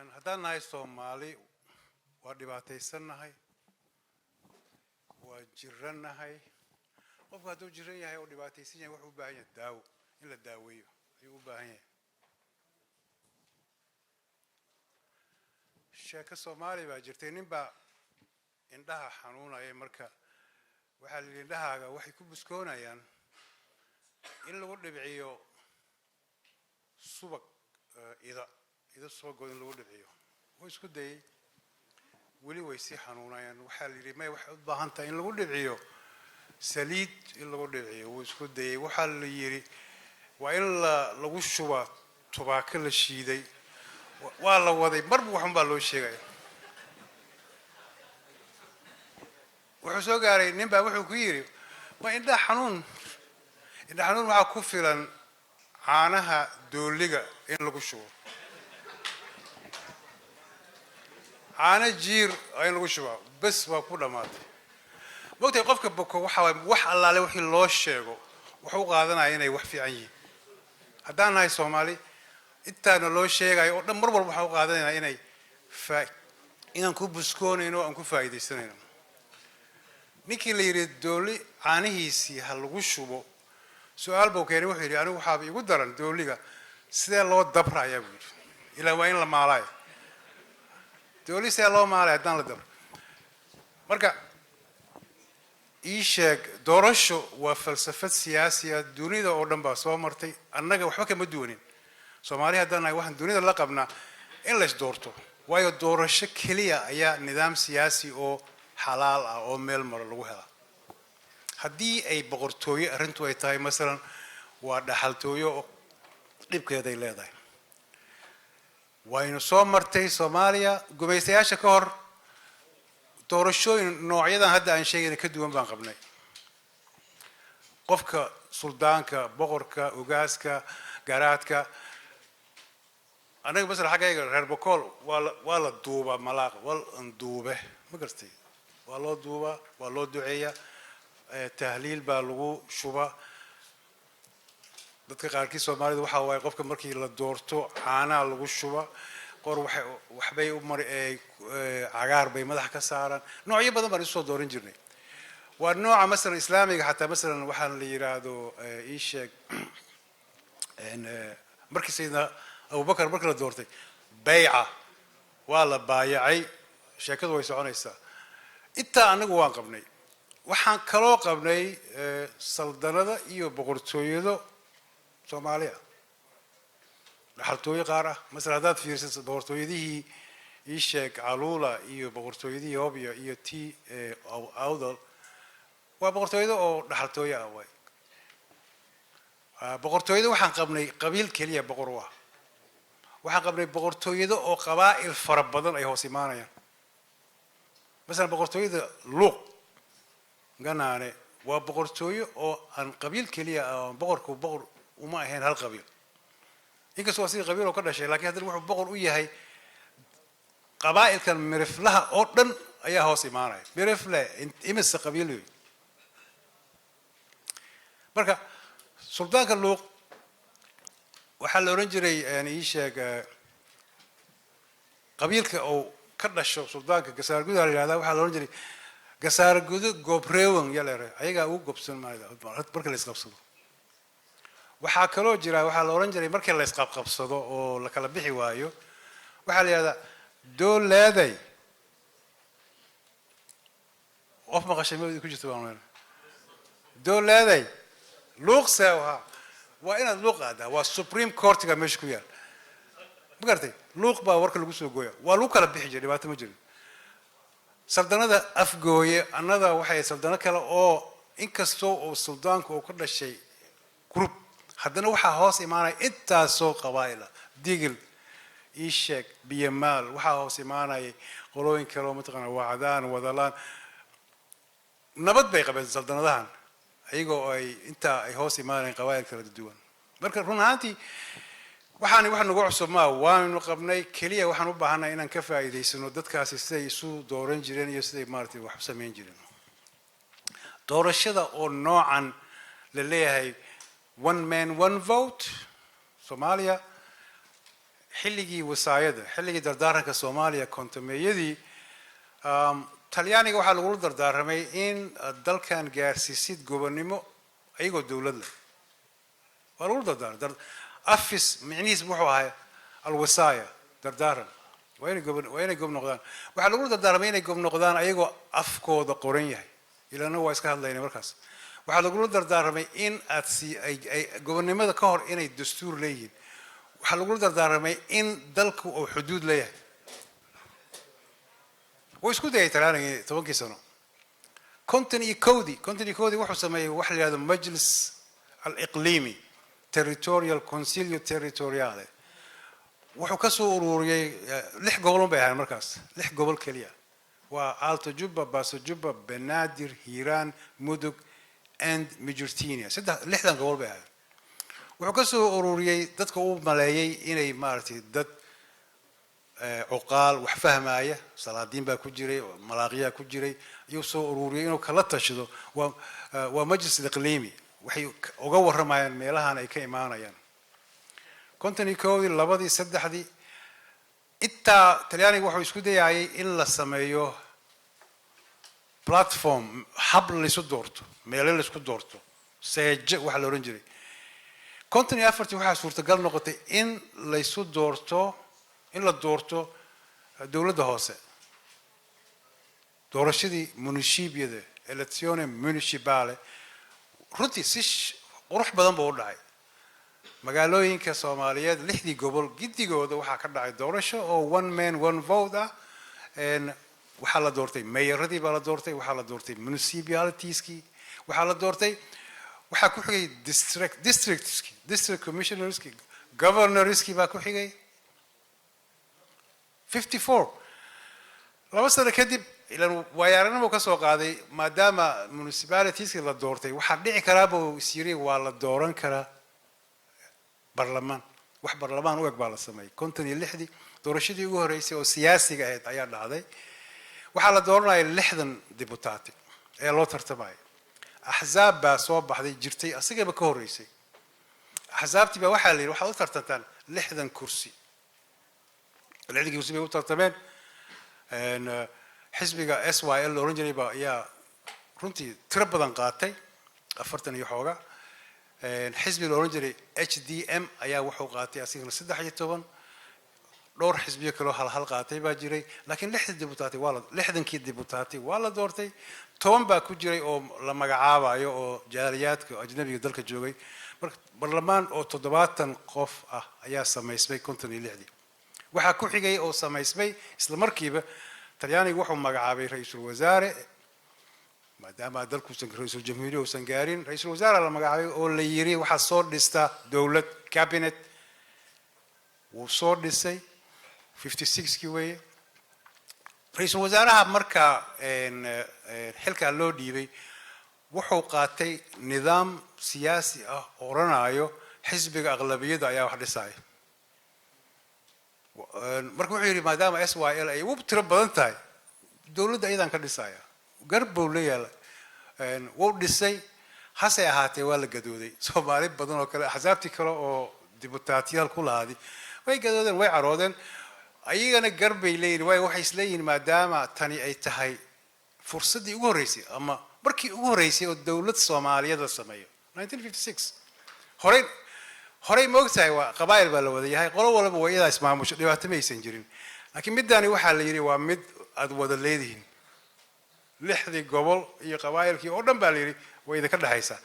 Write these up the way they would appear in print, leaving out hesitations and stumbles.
haddaan nahay Soomaali waa dhibaataysannahay waa jiranahay qofka hadduu jiran yahay oo dhibaataysan yahay wuxuu u baahan yahay daawo in la daaweeyo ayuu u baahan yahay sheeko Soomaali baa jirtay nin baa indhaha xanuunaya marka waxa la indhahaaga waxay ku buskoonayaan in lagu dhibciyo subag ida soo go'in lagu dhibciyo way isku dayay wali way si xanuunayaan waxa la yiri may wax u baahan tahay in lagu dhibciyo saliid in lagu dhibciyo way isku dayay waxa la yiri waa in lagu shuba tubaako la shiiday waa la waday marba waxan baa loo sheegay wuxuu soo gaaray nin baa wuxuu ku yiri ma indha xanuun waxa ku filan caanaha dooliga in lagu shubo caana jiir ay lagu shubo bas waa ku dhamaatay waqti qofka boko waxa wax allaale wixii loo sheego wuxuu qaadanaya inay wax fiican yihiin haddaan nahay Soomaali intaana loo sheegay oo dhan mar walba waxa uu qaadanaya inaan ku buskoonayno aan ku faa'iideysanayno ninkii la yiri dooli caanihiisii ha lagu shubo su'aal buu keenay wuxuu yiri anigu waxa igu daran dooliga sidee loo dabraya buu ilaa waa in la maalay dooli sidee loo maalay haddaan la dabro marka ii sheeg doorasho waa falsafad siyaasiya dunida oo dhan baa soo martay annaga waxba kama duwanin Soomaaliya haddaan ay waxaan dunida la qabnaa in la is doorto waayo doorasho kaliya ayaa nidaam siyaasi oo xalaal ah oo meel mar lagu helo haddii ay boqortooyo arintu ay tahay masalan waa dhaxaltooyo dhibkeeda ay leedahay waynu soo martay Soomaaliya gumaystayaasha ka hor doorashooyin noocyadan hadda aan sheegay ka duwan baan qabnay qofka suldaanka boqorka ugaaska garaadka anaga basra xagayga reer boqol waa la duuba malaaq wal duube ma gartay waa loo duuba waa loo duceeyaa tahliil baa lagu shuba dadka qaarkii Soomaalidu waxa waay qofka markii la doorto caana lagu shuba qor waxbay u mar cagaar bay madax ka saaran noocyo badan baan soo dooran jirnay waa nooca masalan islaamiga xataa masalan waxaan la yiraahdo ii sheeg markii sayidna Abu Bakar markii la doortay bay'a waa la baayacay sheekadu way soconaysaa inta anagu waan qabnay waxaan kaloo qabnay saldanada iyo boqortooyada Soomaaliya dhaxaltooyo qaar ah masalan hadaad fiirsato boqortooyadii ii sheeg Caluula iyo boqortooyadii Yoobiya iyo tii Awdal waa boqortooyada oo dhaxaltooyo ah way boqortooyada waxaan qabnay qabiil kaliya boqor waa waxaan qabnay boqortooyada oo qabaa'il fara badan ay hoos imaanayaan مثلا بقرطوية لوق قنانة وبقرطوية أو عن قبيل كلية بقر وما هين هالقبيل إنك سواسي قبيل وكذا شيء لكن هذا الواحد بقر وياه هاي قبائل كان مرف لها أردن أيها هو سيمانة مرف له إمس قبيله بركة سلطان اللوق وحل رنجري يعني إيش قبيل أو كذا شو سلطان كسر جود على هذا وحال رجلي كسر جود جوبريون يلا أيها هو جوبسون ما هذا بركة ليس قبصده وحكلوا جرا وحال رجلي بركة ليس قبصده أو لكلا بيحي وايو وحال هذا دول لادي أوف ما قشيمه يكون جتوانه دول لادي لوق سوا وين اللوق هذا والسوبريم كورت كمش كوير بقرتي لوق با ورك لغو سو gooya waa lagu kala bixi jiray dhibaato ma jirin saldanada afgooye anada waxay saldana kale oo inkastoo oo suldaanku uu ka dhashay group hadana waxa hoos imaanay inta soo qabaayla digil isheeg biyamaal waxa hoos imaanay qolooyin kale oo mataqana wacdaan wadalaan nabad bay qabeen saldanadahan ayagoo ay inta ay hoos imaanay qabaayl kala duwan marka run ahaantii waxaan nagu cusub ma waanu qabnay kaliya waxaan u baahanay inaan ka faa'iideysano dadkaasi siday isu dooran jireen iyo siday maartay wax u sameyn jireen doorashada oo noocan la leeyahay one man one vote Soomaaliya xilligii wasaayada xilligii dardaaranka Soomaaliya kontameeyadii talyaaniga waxaa lagu dardaaramay in dalkan gaarsiisid gobonnimo ayagoo dawlad leh waa lagu dardaaran afis micnihiis wuxuu ahaa alwasaaya dardaaran waa inay gob noqdaan waxaa lagu dardaaramay inay gob noqdaan ayagoo afkooda qoran yahay ilaana waa iska hadlaynay markaas waxaa lagu dardaaramay in aad ay gobonnimada ka hor inay dastuur leeyihiin waxaa lagu dardaaramay in dalku uu xuduud leeyahay ويسكت يا ترى توقي سنة كونتني كودي وحو سميه وحل هذا مجلس الإقليمي territorial concilio territoriale وحو كسو أروري لح قولون بها المركز لح قبل كليا وعالتو جبة باسو جبة بنادر هيران مدق and مجرتينيا سده لح دان قول بها وحو كسو أروري دادك أوب ملايي إني مارتي داد عقال وحفهماية صلادين باكوجري ملاقيا كوجري يوسو أروري إنه كلا تشدو ومجلس الإقليمي وحي أجور رمايان ميلها أنا إكى إيمانا يعني كنتني كودي لبادي سد حدي إتا تلياني وحو يسكودي يعني إلا سمايو بلاتفورم حبل اللي سدورته ميل اللي سدورته سيج وحل رنجري كنتني أفرتي وحى صورة قال نقطة إن اللي سدورته in la doorto dawladda hoose doorashadii municipiyada elezione municipale runtii si qurux badan buu u dhacay magaalooyinka Soomaaliyeed lixdii gobol gidigooda waxaa ka dhacay doorasho oo one man one vote ah waxaa la doortay mayoradii baa la doortay waxaa la doortay municipalitieskii waxaa la doortay waxaa ku xigay district commissionerskii governorskii baa ku xigay 54 laba sano kadib ilaan waayaranimo ka soo qaaday maadaama municipalities la doortay waxa dhici karaa buu isiri waa la dooran karaa barlamaan wax barlamaan u eg baa la sameeyay 56 doorashadii ugu horeysay oo siyaasiga ahayd ayaa dhacday waxa la dooranayay 60 dibutaati ee loo tartamay axzaab baa soo baxday jirtay asagaba ka horeysay axzaabtii baa waxa la yiri waxa u tartantaan 60 kursi العيد كيوسي بيقول ترتبين إن حزب SYL أورنجري بقى يا رنتي تربى قاتي أفرتني يحوجا إن حزب الأورنجري HDM أيا وحو قاتي أصير نسد حاجة طبعا دور حزبية كله قاتي باجري لكن لحد ديبوتاتي والله لحد كيد ديبوتاتي والله دورتي توم باكوجري أو لما جعابا أو جاليات أجنبي يدلك جوجي برلمان أو تضباط قف أيا سما اسمه كنتني لحدي waxaa ku xigay oo sameysmay isla markiiba talyaanigu wuxuu magacaabay ra'iisul wasaare maadaama dalku ra'iisul jamhuuriyadda uusan gaarin ra'iisul wasaare la magacaabay oo la yiri waxa soo dhista dawlad cabinet wuu soo dhisay 56kii weeye ra'iisul wasaaraha marka xilka loo dhiibay wuxuu qaatay nidaam siyaasi ah oo oranayo xisbiga aqlabiyada ayaa wax dhisay marka wuxuu yiri maadaama SYL ay ugu tiro badan tahay dawladda aydan ka dhisaya garbow leeyahay wuu dhisay hase ahaatee waa la gadooday Soomaali badan oo kale axzaabti kale oo dibutaatiyaal ku lahaadi way gadoodeen way caroodeen ayagana garbay leeyihiin way waxay isleeyihiin maadaama tani ay tahay fursadii ugu horeysay ama markii ugu horeysay oo dawlad Soomaaliyeed la sameeyo 1956 horey ma ogtahay waa qabaayil baa la wada yahay qolo walba way idaa ismaamusho dhibaato ma aysan jirin laakiin middaani waxaa la yiri waa mid aad wada leedihiin lixdii gobol iyo qabaayilkii oo dhan baa la yiri way idinka dhaxaysaa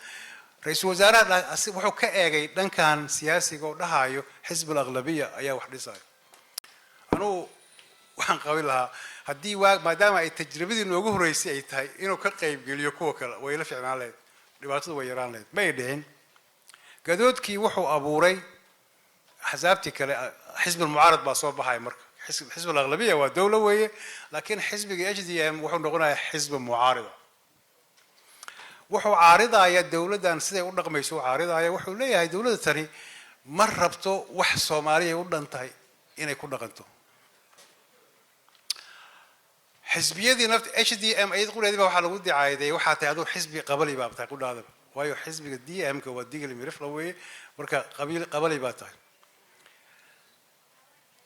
ra'iisul wasaaraha wuxuu ka eegay dhankan siyaasiga oo dhahayo xisbul aqlabiya ayaa wax dhisay anuu waxaan qabi lahaa haddii maadaama ay tajribadii noogu horeysay ay tahay inuu ka qayb geliyo kuwa kale way la fiicnaan lahayd dhibaatadu way yaraan lahayd ma ay dhicin gadoodkii wuxuu abuuray axzaabtii kale xisbi mucaarad baa soo baxay marka xisbi aqlabiya waa dawla weeye laakiin xisbiga HDM wuxuu noqonayaa xisbi mucaarad wuxuu caaridaya dawladdan siday u dhaqmayso caaridaya wuxuu leeyahay dawladda tani ma rabto wax Soomaaliya u dhantahay inay ku dhaqanto xisbiyadii naft HDM ay quleediba waxa lagu dicaaday waxa tahay adoo xisbi qabali baa tahay qudhaada waayo xisbiga DMka waa digli mirif la weeye marka qabali baa tahay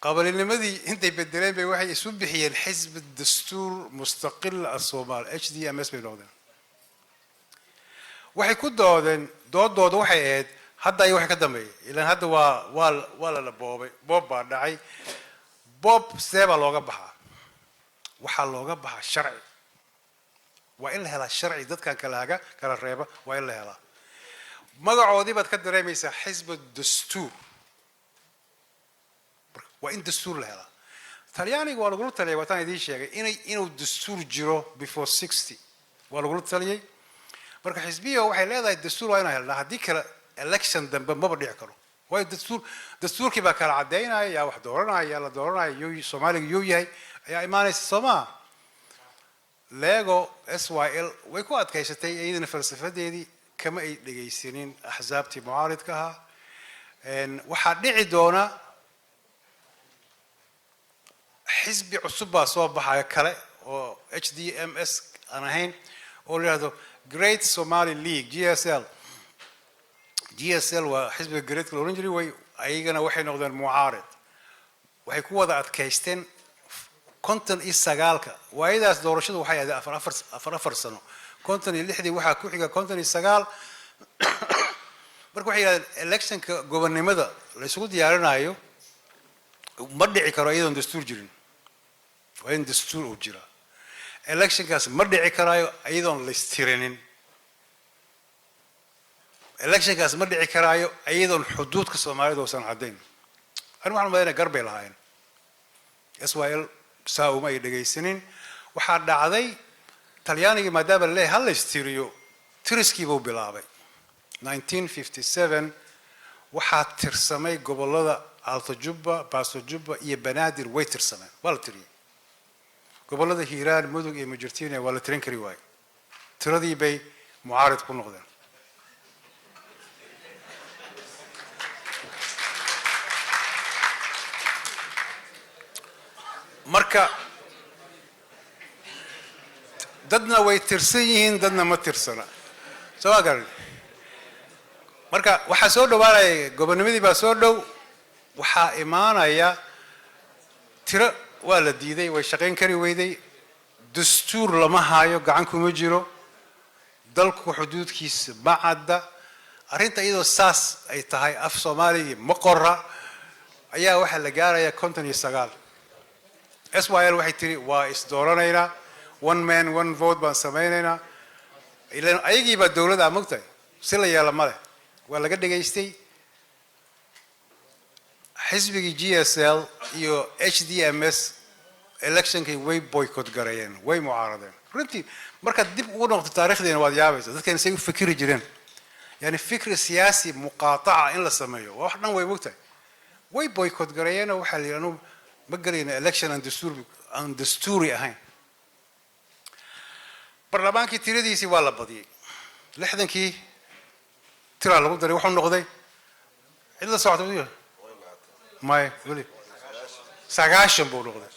قبلنمدي انت بدلين بي waxay isu bixiyeen xisb dastuur mustaqil as-Soomaal HDMS bay noqdeen waxay ku doodooda waxay ahayd hadda ay wax ka dambeeyay ilaa hadda waa la boobay boob baa dhacay boob seeba looga baxaa waxa looga baxaa sharci waa in la helaa sharci dadkan kala reeba waa in la helaa magacoodii baad ka dareemaysaa xisb dastuur waa in dastuur la helaa talyaaniga waa lagu taliyay wataan idin sheegay inuu dastuur jiro before 60 waa lagu taliyay marka xisbiga waxay leedahay dastuur waa inay helnaa haddii kale election dambe maba dhici karo waayo dastuurkii baa kala cadeynaya yaa wax dooranaya yaa la dooranaya yuu Soomaaliga yuu yahay ayaa imaanaysa Soomaa Lego SYL way ku adkaysatay iyadana falsafadeedii kama ay dhageysanin axsaabtii mucaaridka ahaa waxaa dhici doona xisbi cusub baa soo baxaya kale oo HDMS aan ahayn oo la yiraahdo Great Somali League GSL waa xisbiga Great la oran jiray way ayagana waxay noqdeen mucaarid waxay ku wada adkaysteen konton iyo sagaalka waayadaas doorashadu waxay ahayd afar sano konton iyo lixdii waxaa ku xiga konton iyo sagaal marka waxay yiraahdeen electionka gobernimada la isugu diyaarinayo ma dhici karo iyadoon dastuur jirin waa in dastuur uu jira electionkaas ma dhici karayo iyadoon la istirinin electionkaas ma dhici karayo iyadoon xuduudka Soomaalida uusan cadeyn anigu waxaan maleynaa garbay lahayn SYL saawma ay dhageysanin waxaa dhacday talyaaniga maadaama leeyahay hal istiriyo tiriskii buu bilaabay 1957 waxaa tirsamay gobolada Alto Jubba Baaso Jubba iyo Banaadir way tirsameen waa la tiriyay gobolada Hiiraan Mudug iyo Mujirtiin waa la tirin kari waayay tiradii bay mucaarid ku noqdeen marka dadna way tirsan yihiin dadna ma tirsana soo garan marka waxa soo dhawaanay gobonnimadii baa soo dhow waxa imaanaya tiro waa la diiday way shaqeyn kari weyday dastuur lama haayo gacan kuma jiro dalku xuduudkiisa ma cadda arrinta iyadoo saas ay tahay af Soomaaliga ma qorra ayaa waxa la gaaraya 59 SYL waxay tiri waa is dooranayna one man one vote baan sameeynayna ilaa ayagii baa dawladda amagtay si la yeelo male waa laga dhageystay xisbigii GSL iyo HDMS electionkii way boycott gareeyeen way mucaaradeen runtii marka dib ugu noqdo taariikhdeena waad yaabaysaa dadkan say u fikiri jireen yani fikri siyaasi muqaataca in la sameeyo wax dhan way mugtay way boycott gareeyeen waxa la yiraahdo ma galayna election and dasturi ahayn barlamaankii tiradiisii waa la badiyay 60kii tira lagu daray wuxuu noqday cid la socdo may wali 9 buu noqday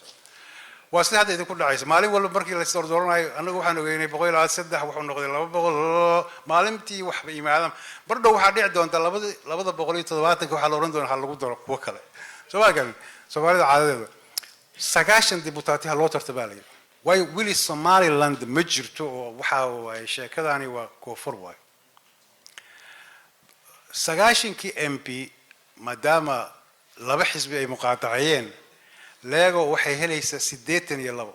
waa sida hadda idinku dhacaysa maalin walba markii la soo dooranayo anagu waxaan ogeynay 103 wuxuu noqday 200 maalintii wax ba imaadaan bardhow waxa dhici doonta 270 waxa la oran doonaa hal lagu daro kuwa kale soo waagan Soomaalida caadadeeda 9 dibutaati ha loo tartabaalay way wili Somaliland ma jirto oo waxa way sheekadani waa koonfur way 9kii MP maadaama laba xisbi ay muqaatacayeen Lego waxay helaysaa 82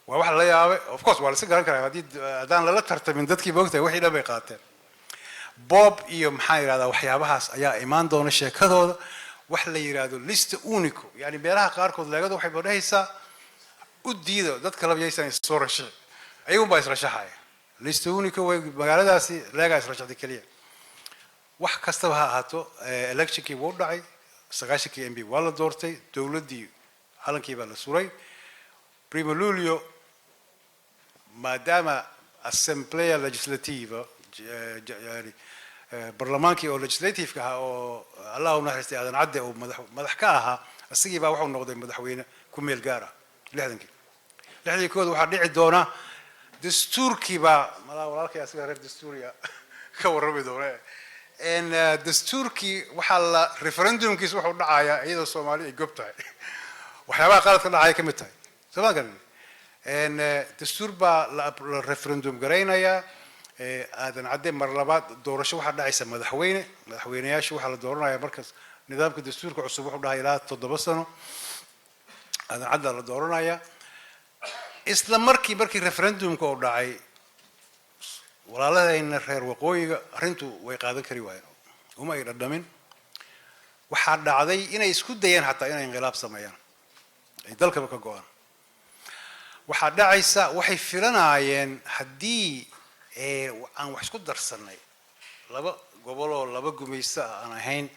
waa wax la yaabay of course waa la garan karaa hadaan la tartamin dadkii boogtay wixii dhan bay qaateen Bob iyo maxaa yiraahdaa waxyaabahaas ayaa imaan doona sheekadooda wax la yiraahdo list unico yani beeraha qaar kood Legadu waxay badhaysaa u diido dadka la yeeysan soo rashay ayagu baa israshaxay list unico way magaaladaasi Lega israshaxday kaliya wax kasta ha ahaato electionkii wuu dhacay 9kii MP waa la doortay dawladii halankii baa la suray Primo Luglio maadaama Assemblea Legislativa يعني برلمانكي أو legislative كها أو الله نحرستي هذا نعدي أو مدح كها السجي بقى وحنا نقدر مدحوينا كميل جارة لحد يكون واحد يعد دونا دستور كي بقى ما لا ولا كي أسمع رف دستوريا كور ربي دونا إن دستوركي وحلا ريفرندوم كيس وحول دعايا أيضا الصومالي جبتها وحياة قالت كنا عاية كمتها سمع قال إن دستور با الريفرندوم قرينا يا هذا نعدي مرلبات دور شو واحد داعي يسمى مدحوينه يا شو واحد دورنا يا مركز نظام الدستور كعصب واحد داعي لا تضبطنا هذا عدل دورنا يا إسلام مركي ريفرندوم كو داعي ولا لا إن الخير وقوي رنتو ويقادن كريوين وما يردمين وحد عادي إن يسكت ديان حتى إن انقلاب سمايان يدلك بكجوان وحد عيسى وحي فلنا عين حدي عن وحسكت درسنا لبا قبله لبا جميسة أنا هين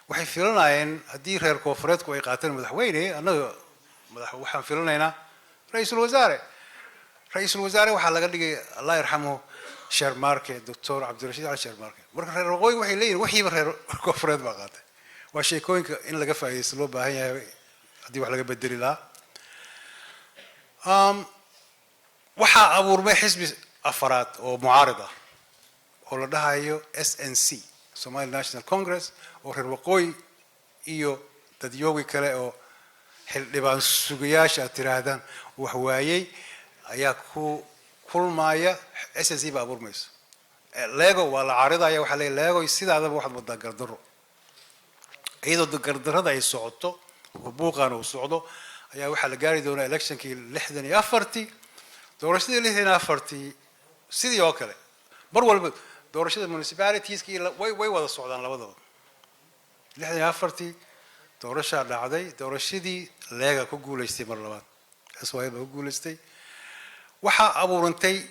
وحي فلنا عين حدي خير كوفرت كوي قاتل مدحويني أنا مدحوحن فلنا هنا رئيس الوزراء وحلا قال لي الله يرحمه شير ماركت دكتور عبد الرشيد على شير ماركت مركز خير وقوي وحي لين وحي خير كوفرت بقاته وشيء كوين إن لقى فايس لو باهي هدي وحلا بدري لا وحا أبو ربي حزب أفراد أو معارضة ولا ده هيو SNC Somali National Congress وخير وقوي إيو تديوي كلا أو حل لبان سجياش أترادان وحوايي أياكو كل مايا SNC بأبو رميس لاجو ولا عارضة أيه وحلا لاجو يصير هذا واحد متذكر قردره إذا تقدر هذا يسعده وبوقان وسعده أيه وحلا جاري دون election كي لحدني أفرتي دورشة لحدني أفرتي سيدي أوكله برول دورشة municipalities كي وي وذا السعودان لوذا لحدني أفرتي دورشة العادي دورشة دي لاجا كقول استمر لبعض أسوأ بقول استي وح أبو رنتي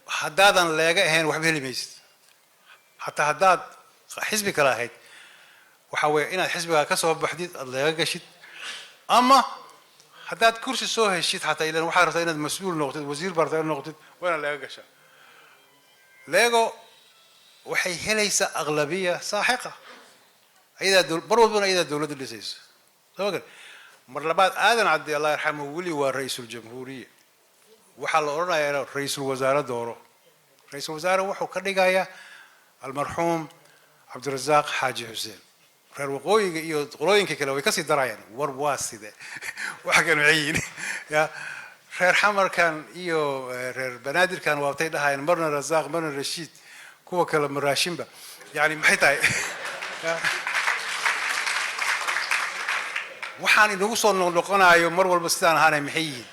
حدادا لاجا هين وحبه اللي ميست حتى حداد حزب كراهيد وحاول إن الحزب كسب بحديد لاجا شيء أما حداد كرسي سوه الشيء حتى إلى وحارة إلى المسؤول نقطة وزير برضه نقطة وأنا لاجا شيء لاجو وحي ليس أغلبية ساحقة إذا برضو إذا الدولة اللي سيس طبعا مرلبات آذن عدي الله يرحمه ولي ورئيس الجمهورية وحال أورنا يا رئيس الوزراء دوره رئيس الوزراء وحو كدغايا المرحوم عبد الرزاق حاجي حسين خير وقوي iyo qolooyinka kale way ka sii darayaan war waa side waxa kan ciin ya reer xamarkan iyo reer banaadirkan waabtay dhahayn marna razaaq marna rashid kuwa kale maraashinba yani maxay tahay waxaan inagu soo noqonayo mar walba sidaan ahaanay maxay yihiin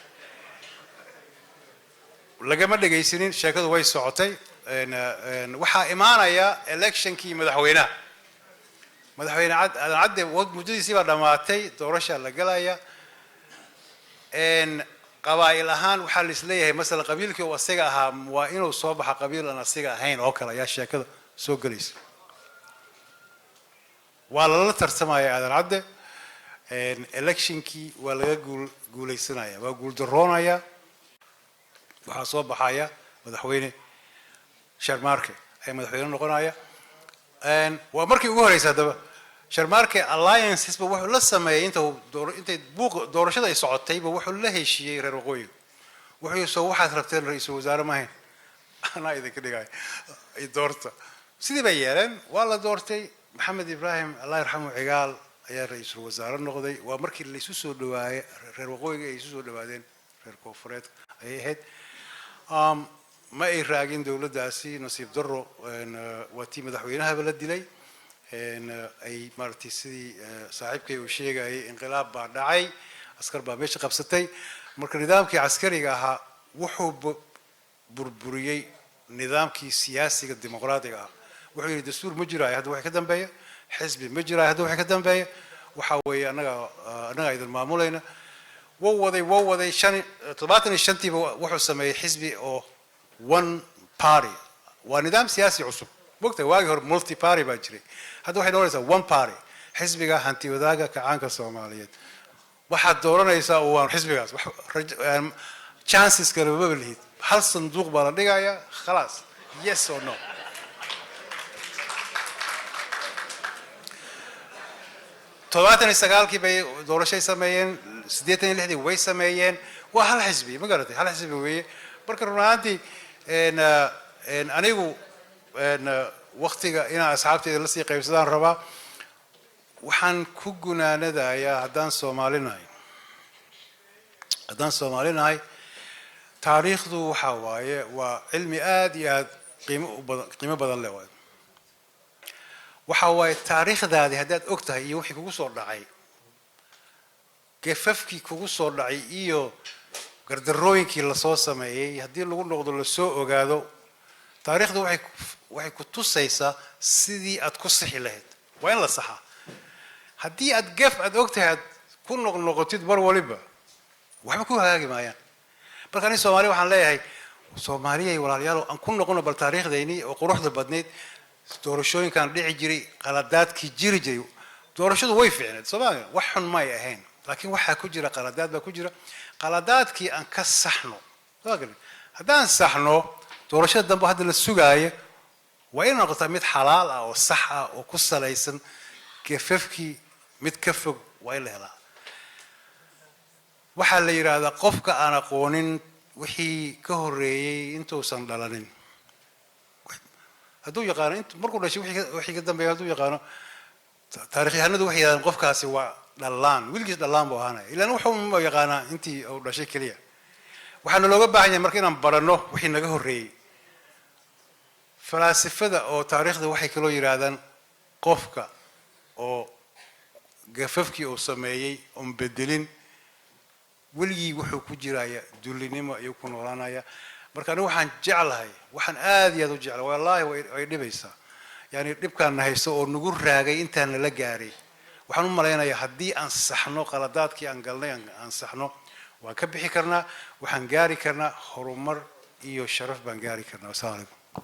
lagama dhageysanin sheekadu way socotay waxa imaanaya electionkii madaxweynaha عاد مدتي بقى دماتي دورشة لقلايا إن قبائل هان وحل إسليه مثلا قبيلك وسجها وإنه صباح قبيل أنا سجها هين أوكلا يا شيء كذا سوق جليس ولا لا ترسمها يا هذا العد إن election كي ولا يقول يسنا يا ويقول درونا يا وحصوب بحياة مدحويني شرماركة هي مدحوينه نقولنا يا إن ومركي وهريس هذا شرماركة alliance حسب وحول لسه ما أنت بوق دورشة يصعدتي بوحول له شيء غير قوي وحول يسوي واحد ربطين رئيس الوزراء ما هي أنا إذا كده جاي دورته سيدي بيارن والله دورتي محمد إبراهيم الله يرحمه عقال يا رئيس الوزراء النقدي ومركي اللي يسوسو دواء غير قوي يسوسو دواءين غير كوفرات أي هاد ما يراجعين دولة داسي نصيب درو إن وتيم دحوينها بلد دلي إن أي مرتي سدي صاحبك وشيء أي انقلاب بعد عاي عسكر بامش قبستي مركز نظام كي عسكري جاها وحب بربرية نظام كي سياسي الديمقراطي جاها وحول الدستور مجرى هذا واحد كذا بيا حزب مجرى هذا واحد كذا بيا وحوي أنا إذا المعمولين ووضي شان طبعاً الشنتي وحول سمي حزبي أو one party ونظام سياسي عصب وقت واجه multi party بجري هذا واحد نقول one party حزب جا هنتي وذاك كعنك الصوماليات واحد دورنا يساوون حزب جا chances كربابلهيد هل صندوق بلدقايا خلاص yes or no طبعاً السجال كي بي دور شيء سمين سديتني اللي هدي وين سمين وهل حزبي ما قرأتي هل حزبي وين بركروناتي إن أنيقو إن waqtiga inaan asxaabteeda la sii qaybsadaan rabaa waxaan ku gunaanadayaa haddaan Soomaalinahay taariikhdu waxa waaye waa cilmi aad iyo aad qiimo badan leh waxa waaye taariikhdaadii haddaad og tahay iyo wixii kugu soo dhacay gefafkii kugu soo dhacay iyo gardarooyinkii lasoo sameeyey haddii lagu noqdo lasoo ogaado taariikhdu waxay ku tusaysaa sidii aad ku sixi lahayd waa in la saxaa haddii aad gef aad og tahay aad ku noqnoqotid mar waliba waxba ku hagaagi maayaan marka nin Soomaali waxaan leeyahay Soomaaliyay walaalayaal aan ku noqono bal taariikhdeeni oo quruxda badneed doorashooyinkan dhici jiray qaladaadkii jiri jiray doorashadu way fiicneed Soomaaliya wax xun ma ay ahayn laakiin waxa ku jira qaladaad baa ku jira qaladaadkii aan ka saxno haddaan saxno doorashada dambe hadda la sugaayo waa in noqotaa mid xalaal ah oo sax ah oo ku salaysan gefafkii mid ka fog waa in la helaa waxaa la yiraahdaa qofka aan aqoonin wixii ka horeeyay intuusan dhalanin hadduu yaqaano inta markuu dhashay wixii ka dambeeyay hadduu yaqaano taariikhyahanadu waxay yiraahdaan qofkaasi waa dhalaan wilgiis dhalaan buu ahaanaya ilaa wuxuu ma yaqaanaa intii uu dhashay kaliya waxaana looga baahan yahay marka inaan barano wixii naga horeeyay falaasifada oo taariikhda waxay kaloo yiraahdaan qofka oo gafafkii uu sameeyay oo bedelin weligii wuxuu ku jiraya dulinimo ayuu ku noolaanaya marka anigu waxaan jeclahay waxaan aad iyo aad u jeclahay wallaahi way dhibaysaa yani dhibkaan haysto oo nagu raagay intaan la gaaray waxaan u maleynayaa haddii aan saxno qaladaadkii aan galnay aan saxno waan ka bixi karnaa waxaan gaari karnaa horumar iyo sharaf baan gaari karnaa. Assalaamu calaykum.